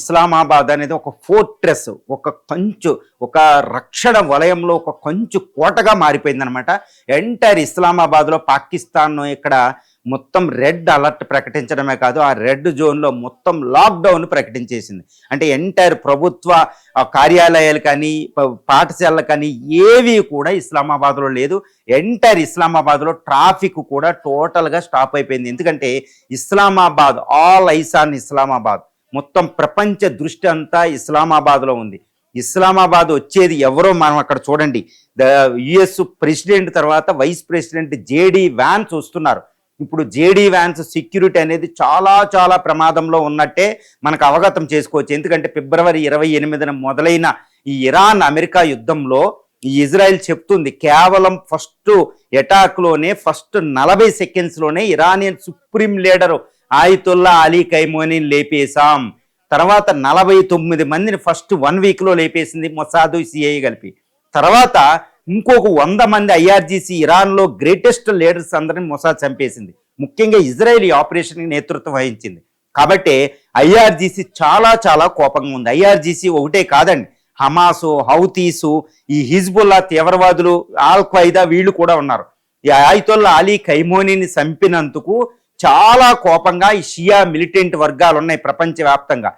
ఇస్లామాబాద్ అనేది ఒక ఫోర్ట్రెస్, ఒక కంచు, ఒక రక్షణ వలయంలో ఒక కంచు కోటగా మారిపోయిందనమాట. ఎంటైర్ ఇస్లామాబాద్లో పాకిస్తాన్ ఇక్కడ మొత్తం రెడ్ అలర్ట్ ప్రకటించడమే కాదు, ఆ రెడ్ జోన్లో మొత్తం లాక్డౌన్ ప్రకటించేసింది. అంటే ఎంటైర్ ప్రభుత్వ కార్యాలయాలు కానీ పాఠశాలలు కానీ ఏవి కూడా ఇస్లామాబాద్లో లేదు. ఎంటైర్ ఇస్లామాబాద్లో ట్రాఫిక్ కూడా టోటల్గా స్టాప్ అయిపోయింది. ఎందుకంటే Islamabad, all eyes on Islamabad, మొత్తం ప్రపంచ దృష్టి అంతా ఇస్లామాబాద్లో ఉంది. ఇస్లామాబాద్ వచ్చేది ఎవరో మనం అక్కడ చూడండి, యుఎస్ ప్రెసిడెంట్ తర్వాత వైస్ ప్రెసిడెంట్ జేడీ వ్యాన్స్ వస్తున్నారు. ఇప్పుడు జేడీ వ్యాన్స్ సెక్యూరిటీ అనేది చాలా చాలా ప్రమాదంలో ఉన్నట్టే మనకు అవగతం చేసుకోవచ్చు. ఎందుకంటే ఫిబ్రవరి 28న మొదలైన ఈ ఇరాన్ అమెరికా యుద్ధంలో ఈ ఇజ్రాయెల్ చెప్తుంది, కేవలం ఫస్ట్ అటాక్లోనే ఫస్ట్ 40 సెకండ్స్లోనే Iranian supreme leader Ayatollah Ali ఖైమోనీని లేపేశాం. తర్వాత 49 మందిని ఫస్ట్ 1 వీక్లో లేపేసింది మొసాదు, సిఐ కలిపి. తర్వాత ఇంకొక 100 మంది ఐఆర్జీసీ, ఇరాన్లో గ్రేటెస్ట్ లీడర్స్ అందరిని మొసాద్ చంపేసింది. ముఖ్యంగా ఇజ్రాయెల్ ఈ ఆపరేషన్కి నేతృత్వం వహించింది. కాబట్టి ఐఆర్జీసీ చాలా చాలా కోపంగా ఉంది. ఐఆర్జీసీ ఒకటే కాదండి, హమాసు, హౌతీసు, ఈ హిజ్బుల్లా తీవ్రవాదులు, ఆల్ ఖైదా వీళ్ళు కూడా ఉన్నారు. ఈ ఆయితుల్లా అలీ ఖైమోనీని చంపినందుకు చాలా కోపంగా ఈ షియా మిలిటెంట్ వర్గాలు ఉన్నాయి ప్రపంచవ్యాప్తంగా.